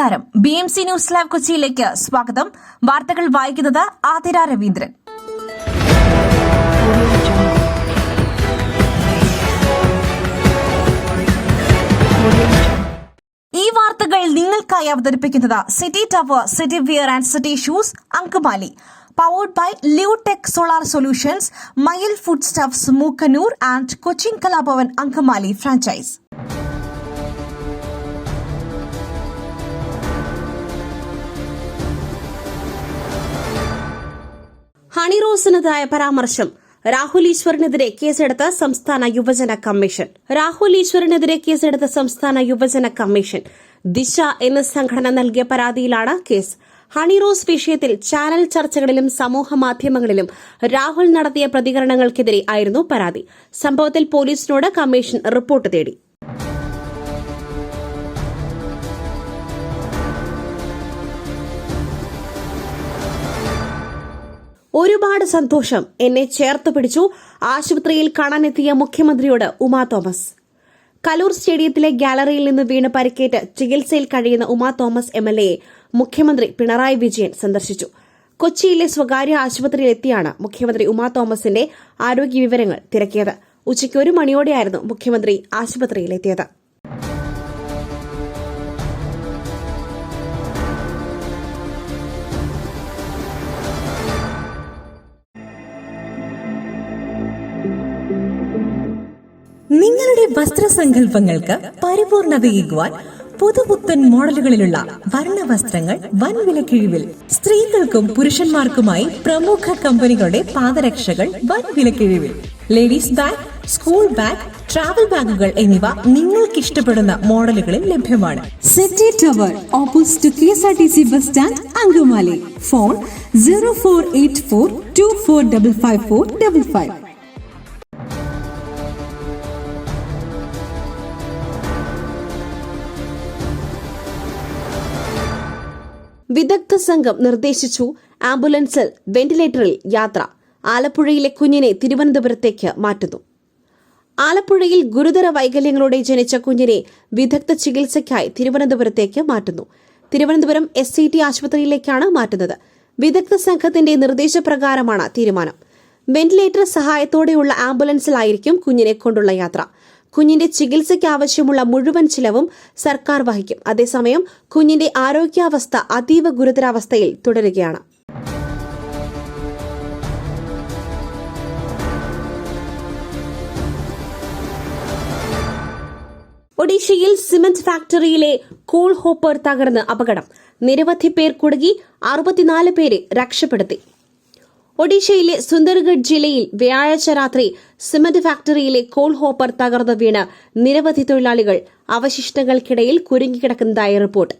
നമസ്കാരം. BMC news live കൊച്ചിയിലേക്ക് സ്വാഗതം. വാർത്തകൾ വായിക്കുന്നത് ആതിര രവീന്ദ്രൻ. ഈ വാർത്തകൾ നിങ്ങൾക്കായി അവതരിപ്പിക്കുന്നത് City Tower, City Wear and City Shoes, Angamaly. Powered by Liutech Solar Solutions, Mayil Foodstuffs, Mookanur and Cochin Kalabavan Ankamali franchise. Honey റോസിനെതിരായ പരാമർശം. രാഹുൽ ഈശ്വറിനെതിരെ കേസെടുത്ത സംസ്ഥാന യുവജന കമ്മീഷൻ. ദിശ എന്ന സംഘടന നൽകിയ പരാതിയിലാണ് കേസ്. ഹണി റോസ് വിഷയത്തിൽ ചാനൽ ചർച്ചകളിലും സമൂഹ മാധ്യമങ്ങളിലും രാഹുൽ നടത്തിയ പ്രതികരണങ്ങൾക്കെതിരെ ആയിരുന്നു പരാതി. സംഭവത്തിൽ പോലീസിനോട് കമ്മീഷൻ റിപ്പോർട്ട് തേടി. ഒരുപാട് സന്തോഷം, എന്നെ ചേർത്ത് പിടിച്ചു. ആശുപത്രിയിൽ കാണാനെത്തിയ മുഖ്യമന്ത്രിയോട് ഉമാ തോമസ്. കലൂർ സ്റ്റേഡിയത്തിലെ ഗാലറിയിൽ നിന്ന് വീണ് പരിക്കേറ്റ് ചികിത്സയിൽ കഴിയുന്ന ഉമാ തോമസ് MLA മുഖ്യമന്ത്രി പിണറായി വിജയൻ സന്ദർശിച്ചു. കൊച്ചിയിലെ സ്വകാര്യ ആശുപത്രിയിലെത്തിയാണ് മുഖ്യമന്ത്രി ഉമാ തോമസിന്റെ ആരോഗ്യ വിവരങ്ങൾ തിരക്കിയത്. ഉച്ചയ്ക്ക് 1 മണിയോടെയായിരുന്നു മുഖ്യമന്ത്രി ആശുപത്രിയിലെത്തിയത്. നിങ്ങളുടെ വസ്ത്രസങ്കല്പങ്ങൾക്ക് പരിപൂർണതയേകുവാൻ പുതുപുത്തൻ മോഡലുകളിലുള്ള വർണ്ണവസ്ത്രങ്ങൾ വൻ വിലക്കിഴിവിൽ. സ്ത്രീകൾക്കും പുരുഷന്മാർക്കുമായി പ്രമുഖ കമ്പനികളുടെ പാദരക്ഷകൾ വൻ വിലക്കിഴിവിൽ. Ladies bag, school bag, travel ബാഗുകൾ എന്നിവ നിങ്ങൾക്കിഷ്ടപ്പെടുന്ന മോഡലുകളിൽ ലഭ്യമാണ്. City tower, opposite KSRTC bus stand, Angamaly. Phone 0484245555. വിദഗ്ധ സംഘം നിർദ്ദേശിച്ചു. ആംബുലൻസിൽ വെന്റിലേറ്ററിൽ യാത്ര. ആലപ്പുഴയിലെ കുഞ്ഞിനെ തിരുവനന്തപുരത്തേക്ക് മാറ്റുന്നു. ആലപ്പുഴയിൽ ഗുരുതര വൈകല്യങ്ങളോടെ ജനിച്ച കുഞ്ഞിനെ വിദഗ്ധ ചികിത്സയ്ക്കായി തിരുവനന്തപുരത്തേക്ക് മാറ്റുന്നു. തിരുവനന്തപുരം SCT ആശുപത്രിയിലേക്കാണ് മാറ്റുന്നത്. വിദഗ്ധ സംഘത്തിന്റെ നിർദ്ദേശപ്രകാരമാണ് തീരുമാനം. വെന്റിലേറ്റർ സഹായത്തോടെയുള്ള ആംബുലൻസിലായിരിക്കും കുഞ്ഞിനെ കൊണ്ടുള്ള യാത്ര. കുഞ്ഞിന്റെ ചികിത്സയ്ക്ക് ആവശ്യമുള്ള മുഴുവൻ ചിലവും സർക്കാർ വഹിക്കും. അതേസമയം കുഞ്ഞിന്റെ ആരോഗ്യാവസ്ഥ അതീവ ഗുരുതരാവസ്ഥയിൽ തുടരുകയാണ്. ഒഡീഷയിൽ സിമന്റ് ഫാക്ടറിയിലെ കോൾ ഹോപ്പർ തകർന്ന് അപകടം. നിരവധി പേർ കുടുങ്ങി. 64 പേരെ രക്ഷപ്പെടുത്തി. ഒഡീഷയിലെ സുന്ദർഗഡ് ജില്ലയിൽ വ്യാഴാഴ്ച രാത്രി സിമന്റ് ഫാക്ടറിയിലെ കോൾ ഹോപ്പർ തകർന്നു വീണ് നിരവധി തൊഴിലാളികൾ അവശിഷ്ടങ്ങൾക്കിടയിൽ കുരുങ്ങിക്കിടക്കുന്നതായി റിപ്പോർട്ട്.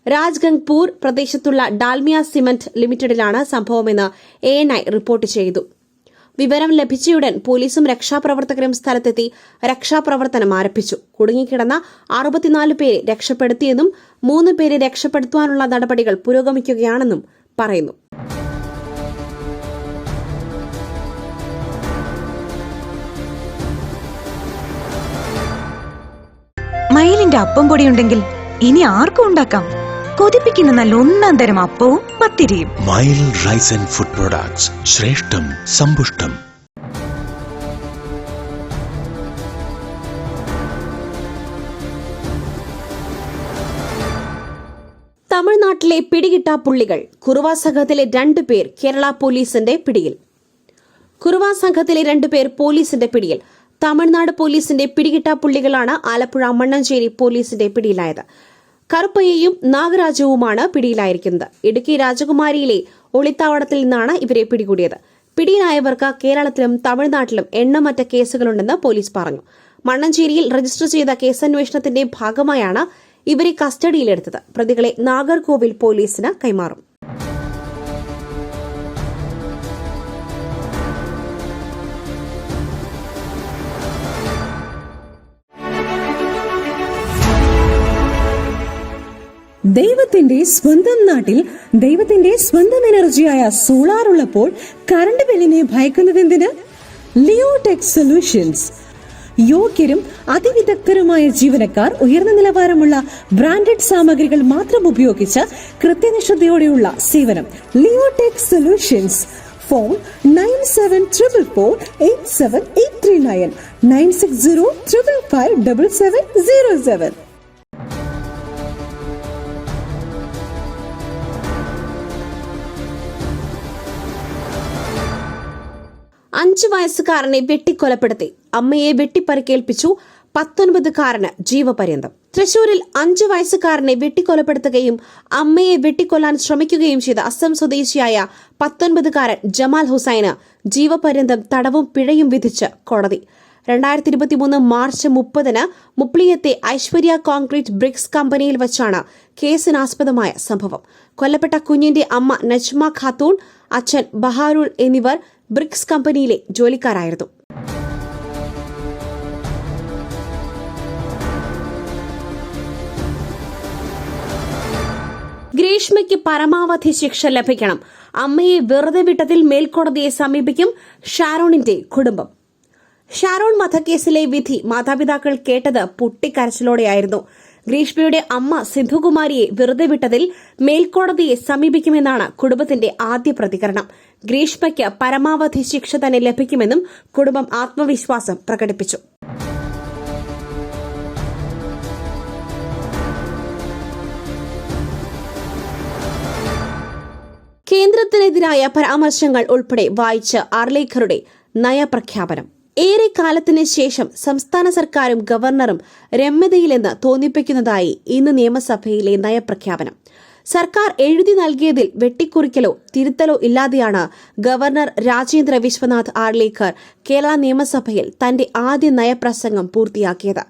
രാജ്ഗംഗ്പൂർ പ്രദേശത്തുള്ള ഡാൽമിയ സിമന്റ് ലിമിറ്റഡിലാണ് സംഭവമെന്ന് ANI റിപ്പോർട്ട് ചെയ്തു. വിവരം ലഭിച്ചയുടൻ പോലീസും രക്ഷാപ്രവർത്തകരും സ്ഥലത്തെത്തി രക്ഷാപ്രവർത്തനം ആരംഭിച്ചു. കുടുങ്ങിക്കിടന്ന 64 പേരെ രക്ഷപ്പെടുത്തിയെന്നും 3 പേരെ രക്ഷപ്പെടുത്താനുള്ള നടപടികൾ പുരോഗമിക്കുകയാണെന്നും പറയുന്നു. മയിലിന്റെ അപ്പം പൊടിയുണ്ടെങ്കിൽ ഇനി ആർക്കും ഉണ്ടാക്കാം. കൊതിപ്പിക്കുന്ന നല്ല 1-ാം തരം അപ്പവും പത്തിരിയും. മയിൽ റൈസ് ആൻഡ് ഫുഡ് പ്രൊഡക്ട്സ്, ശ്രേഷ്ഠം സമ്പുഷ്ടം. തമിഴ്നാട്ടിലെ പിടികിട്ടാപ്പുള്ളികൾ. കുറുവാ സംഘത്തിലെ 2 പേർ കേരള പോലീസിന്റെ പിടിയിൽ. കുറുവാ സംഘത്തിലെ 2 പേർ പോലീസിന്റെ പിടിയിൽ. തമിഴ്നാട് പോലീസിന്റെ പിടികിട്ടാപ്പുള്ളികളാണ് ആലപ്പുഴ മണ്ണഞ്ചേരി പോലീസിന്റെ പിടിയിലായത്. കറുപ്പയ്യയും നാഗരാജവുമാണ് പിടിയിലായിരിക്കുന്നത്. ഇടുക്കി രാജകുമാരിയിലെ ഒളിത്താവളത്തിൽ നിന്നാണ് ഇവരെ പിടികൂടിയത്. പിടിയിലായവർക്ക് കേരളത്തിലും തമിഴ്നാട്ടിലും എണ്ണമറ്റ കേസുകളുണ്ടെന്ന് പോലീസ് പറഞ്ഞു. മണ്ണഞ്ചേരിയിൽ രജിസ്റ്റർ ചെയ്ത കേസന്വേഷണത്തിന്റെ ഭാഗമായാണ് ഇവരെ കസ്റ്റഡിയിലെടുത്തത്. പ്രതികളെ നാഗർകോവിൽ പോലീസിന് കൈമാറും. ദൈവത്തിന്റെ സ്വന്തം നാട്ടിൽ ദൈവത്തിന്റെ സ്വന്തം എനർജിയായ സോളാർ ഉള്ളപ്പോൾ കറണ്ട് ബില്ലിനെ ഭയക്കുന്നതെന്തിന്? Leotech solutions. യോഗ്യരും അതിവിദഗ്ധരുമായ ജീവനക്കാർ ഉയർന്ന നിലവാരമുള്ള ബ്രാൻഡഡ് സാമഗ്രികൾ മാത്രം ഉപയോഗിച്ച് കൃത്യനിഷ്ഠയോടെയുള്ള സേവനം. Leotech solutions. ഫോൺ 9744487839 9605557707. അഞ്ച് വയസ്സുകാരനെ വെട്ടിക്കൊലപ്പെടുത്തി അമ്മയെ വെട്ടിപ്പരിക്കേൽപ്പിച്ചു. 19കാരന് ജീവപര്യന്തം. തൃശൂരിൽ 5 വയസ്സുകാരനെ വെട്ടിക്കൊലപ്പെടുത്തുകയും അമ്മയെ വെട്ടിക്കൊല്ലാൻ ശ്രമിക്കുകയും ചെയ്ത അസം സ്വദേശിയായ 19കാരൻ ജമാൽ ഹുസൈന് ജീവപര്യന്തം തടവും പിഴയും വിധിച്ച് കോടതി. 2023 മാർച്ച് 30 മുപ്ലിയത്തെ ഐശ്വര്യ കോൺക്രീറ്റ് ബ്രിക്സ് കമ്പനിയിൽ വച്ചാണ് കേസിനാസ്പദമായ സംഭവം. കൊല്ലപ്പെട്ട കുഞ്ഞിന്റെ അമ്മ നജ്മ ഖാത്തൂൺ, അച്ഛൻ ബഹാറുൽ എന്നിവർ ബ്രിക്സ് കമ്പനിയിലെ ജോലിക്കാരായിരുന്നു. ഗ്രീഷ്മയ്ക്ക് പരമാവധി ശിക്ഷ ലഭിക്കണം. അമ്മയെ വെറുതെ വിട്ടതിൽ മേൽക്കോടതിയെ സമീപിക്കും ഷാരോണിന്റെ കുടുംബം. ഷാരോൺ വധക്കേസിലെ വിധി മാതാപിതാക്കൾ കേട്ടത് പൊട്ടിക്കരച്ചിലോടെയായിരുന്നു. ഗ്രീഷ്മയുടെ അമ്മ സിന്ധുകുമാരിയെ വെറുതെ വിട്ടതിൽ മേൽക്കോടതിയെ സമീപിക്കുമെന്നാണ് കുടുംബത്തിന്റെ ആദ്യ പ്രതികരണം. ഗ്രീഷ്മയ്ക്ക് പരമാവധി ശിക്ഷ തന്നെ ലഭിക്കുമെന്നും കുടുംബം ആത്മവിശ്വാസം പ്രകടിപ്പിച്ചു. കേന്ദ്രത്തിനെതിരായ പരാമർശങ്ങൾ ഉൾപ്പെടെ വായിച്ച് ആർലേക്കറുടെ നയപ്രഖ്യാപനം. ഏറെ കാലത്തിന് ശേഷം സംസ്ഥാന സർക്കാരും ഗവർണറും രമ്യതയിലെന്ന് തോന്നിപ്പിക്കുന്നതായി ഇന്ന് നിയമസഭയിലെ നയപ്രഖ്യാപനം. സർക്കാർ എഴുതി നൽകിയതിൽ വെട്ടിക്കുറിക്കലോ തിരുത്തലോ ഇല്ലാതെയാണ് ഗവർണർ രാജേന്ദ്ര വിശ്വനാഥ് ആർലേക്കർ കേരള നിയമസഭയിൽ തന്റെ ആദ്യ നയപ്രസംഗം പൂർത്തിയാക്കിയത്.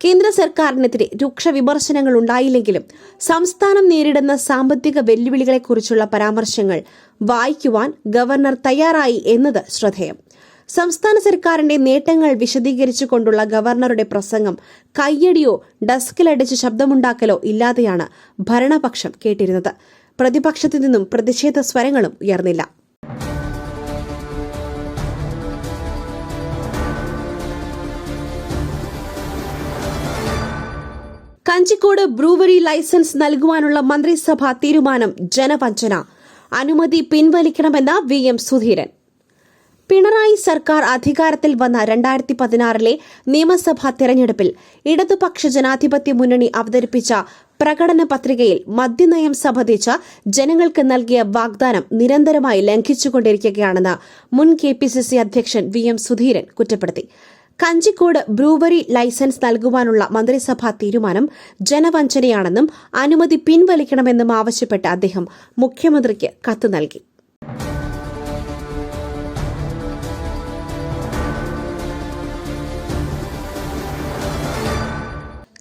കേന്ദ്ര സർക്കാരിനെതിരെ രൂക്ഷ വിമർശനങ്ങൾ ഉണ്ടായില്ലെങ്കിലും സംസ്ഥാനം നേരിടുന്ന സാമ്പത്തിക വെല്ലുവിളികളെക്കുറിച്ചുള്ള പരാമർശങ്ങൾ വായിക്കുവാൻ ഗവർണർ തയ്യാറായി എന്നത് ശ്രദ്ധേയം. സംസ്ഥാന സർക്കാരിന്റെ നേട്ടങ്ങൾ വിശദീകരിച്ചുകൊണ്ടുള്ള ഗവർണറുടെ പ്രസംഗം കയ്യടിയോ ഡെസ്കിലടിച്ച് ശബ്ദമുണ്ടാക്കലോ ഇല്ലാതെയാണ് ഭരണപക്ഷം കേട്ടിരുന്നത്. പ്രതിപക്ഷത്തു നിന്നും പ്രതിഷേധ സ്വരങ്ങളും ഉയർന്നില്ല. കഞ്ചിക്കോട് ബ്രൂവറി ലൈസൻസ് നൽകുവാനുള്ള മന്ത്രിസഭാ തീരുമാനം ജനവഞ്ചന. അനുമതി പിൻവലിക്കണമെന്ന VM സുധീരൻ. പിണറായി സർക്കാർ അധികാരത്തിൽ വന്ന 2016 നിയമസഭാ തെരഞ്ഞെടുപ്പിൽ ഇടതുപക്ഷ ജനാധിപത്യ മുന്നണി അവതരിപ്പിച്ച പ്രകടന പത്രികയിൽ മദ്യനയം സംബന്ധിച്ച ജനങ്ങൾക്ക് നൽകിയ വാഗ്ദാനം നിരന്തരമായി ലംഘിച്ചുകൊണ്ടിരിക്കുകയാണെന്ന് മുൻ KPCC അധ്യക്ഷൻ VM സുധീരൻ കുറ്റപ്പെടുത്തി. കഞ്ചിക്കോട് ബ്രൂവറി ലൈസൻസ് നൽകുവാനുള്ള മന്ത്രിസഭാ തീരുമാനം ജനവഞ്ചനയാണെന്നും അനുമതി പിൻവലിക്കണമെന്നും ആവശ്യപ്പെട്ട് അദ്ദേഹം മുഖ്യമന്ത്രിക്ക് കത്ത് നൽകി.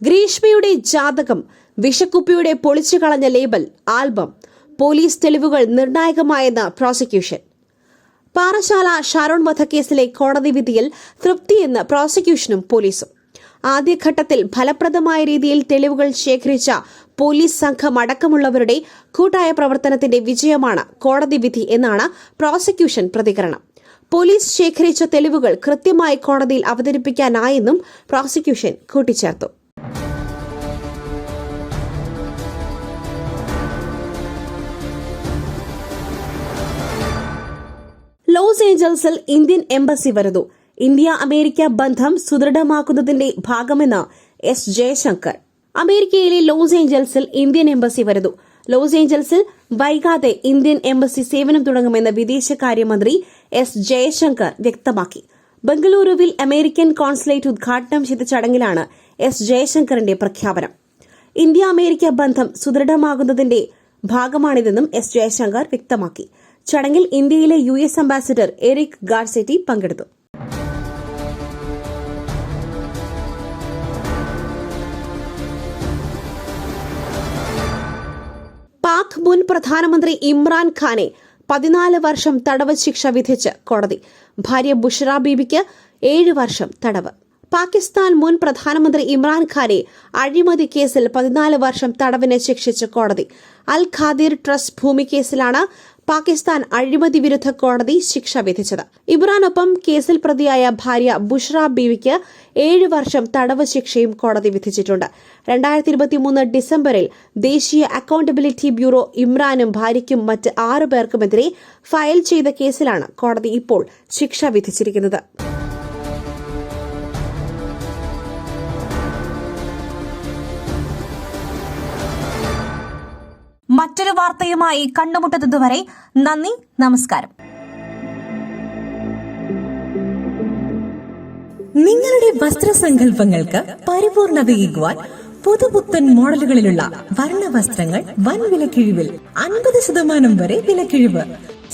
ഗ്രീഷ്മയുടെ ജാതകം, വിഷക്കുപ്പിയുടെ പൊളിച്ചുകളഞ്ഞ ലേബൽ, ആൽബം, പോലീസ് തെളിവുകൾ നിർണായകമായെന്ന് പ്രോസിക്യൂഷൻ. പാറശാല ഷാരോൺ വധക്കേസിലെ കോടതി വിധിയിൽ തൃപ്തിയെന്ന് പ്രോസിക്യൂഷനും പോലീസും. ആദ്യഘട്ടത്തിൽ ഫലപ്രദമായ രീതിയിൽ തെളിവുകൾ ശേഖരിച്ച പോലീസ് സംഘം അടക്കമുള്ളവരുടെ കൂട്ടായ പ്രവർത്തനത്തിന്റെ വിജയമാണ് കോടതി വിധി എന്നാണ് പ്രോസിക്യൂഷൻ പ്രതികരണം. പോലീസ് ശേഖരിച്ച തെളിവുകൾ കൃത്യമായി കോടതിയിൽ അവതരിപ്പിക്കാനായെന്നും പ്രോസിക്യൂഷൻ കൂട്ടിച്ചേർത്തു. ലോസ് ഏഞ്ചൽസിൽ ഇന്ത്യൻ എംബസി വരുന്നു. ഇന്ത്യ അമേരിക്ക ബന്ധം സുദൃഢമാക്കുന്നതിന്റെ ഭാഗമെന്ന് S. ജയശങ്കർ. അമേരിക്കയിലെ ലോസ് ഏഞ്ചൽസിൽ ഇന്ത്യൻ എംബസി വരുന്നു. ലോസ് ഏഞ്ചൽസിൽ വൈകാതെ ഇന്ത്യൻ എംബസി സേവനം തുടങ്ങുമെന്ന് വിദേശകാര്യമന്ത്രി S. ജയശങ്കർ വ്യക്തമാക്കി. ബംഗളൂരുവിൽ അമേരിക്കൻ കോൺസുലേറ്റ് ഉദ്ഘാടനം ചെയ്ത ചടങ്ങിലാണ് S. ജയശങ്കറിന്റെ പ്രഖ്യാപനം. ഇന്ത്യ അമേരിക്ക ബന്ധം സുദൃഢമാകുന്നതിന്റെ ഭാഗമാണിതെന്നും S. ജയശങ്കർ വ്യക്തമാക്കി. ചടങ്ങിൽ ഇന്ത്യയിലെ US അംബാസിഡർ എറിക് ഗാർസെറ്റി പങ്കെടുത്തു. പാക് മുൻ പ്രധാനമന്ത്രി ഇമ്രാൻഖാനെ 14 വർഷം തടവ് ശിക്ഷ വിധിച്ച് കോടതി. ഭാര്യ ബുഷ്ര ബീബിക്ക് 7 വർഷം തടവ്. പാകിസ്ഥാൻ മുൻ പ്രധാനമന്ത്രി ഇമ്രാൻഖാനെ അഴിമതി കേസിൽ 14 വർഷം തടവിന് ശിക്ഷിച്ച കോടതി. അൽ ഖാദിർ ട്രസ്റ്റ് ഭൂമി കേസിലാണ് പാകിസ്ഥാൻ അഴിമതി വിരുദ്ധ കോടതി ശിക്ഷ വിധിച്ചത്. ഇമ്രാനൊപ്പം കേസിൽ പ്രതിയായ ഭാര്യ ബുഷ്ര ബീവിക്ക് 7 വർഷം തടവ് ശിക്ഷയും കോടതി വിധിച്ചിട്ടുണ്ട്. 2023 ഡിസംബറിൽ ദേശീയ അക്കൌണ്ടബിലിറ്റി ബ്യൂറോ ഇമ്രാനും ഭാര്യയ്ക്കും മറ്റ് 6 പേർക്കുമെതിരെ ഫയൽ ചെയ്ത കേസിലാണ് കോടതി ഇപ്പോൾ ശിക്ഷ വിധിച്ചിരിക്കുന്നത്. മറ്റൊരു വാർത്തയുമായി കണ്ടുമുട്ടുന്നതുവരെ നന്ദി, നമസ്കാരം. നിങ്ങളുടെ വസ്ത്രസങ്കല്പങ്ങൾക്ക് പരിപൂർണതയേകുവാൻ പുതുപുത്തൻ മോഡലുകളിലുള്ള വർണ്ണ വസ്ത്രങ്ങൾ വൻ വിലക്കിഴിവിൽ 50% വരെ വിലക്കിഴിവ്.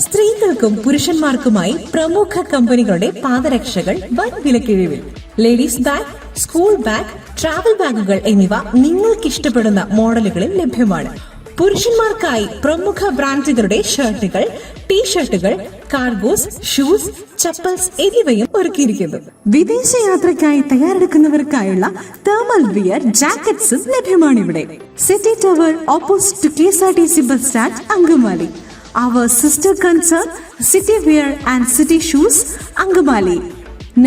സ്ത്രീകൾക്കും പുരുഷന്മാർക്കുമായി പ്രമുഖ കമ്പനികളുടെ പാദരക്ഷകൾ വൻ വിലക്കിഴിവിൽ. Ladies bag, school bag, travel ബാഗുകൾ എന്നിവ നിങ്ങൾക്കിഷ്ടപ്പെടുന്ന മോഡലുകളിൽ ലഭ്യമാണ്. പുരുഷന്മാർക്കായി പ്രമുഖ ബ്രാൻഡുകളുടെ ഷർട്ടുകൾ, ടീഷർട്ടുകൾ, കാർഗോസ്, ഷൂസ്, ചപ്പൽസ് എന്നിവയും ഒരുക്കിയിരിക്കുന്നു. വിദേശയാത്രയ്ക്കായി തയ്യാറെടുക്കുന്നവർക്കായുള്ള തേർമൽ വിയർ ജാക്കറ്റ്സും ലഭ്യമാണിവിടെ. City tower opposite to KSRTC bus stand, Angamaly. Our sister concern, City Wear and City Shoes, Angamali.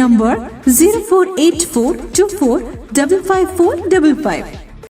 Number 048424555455.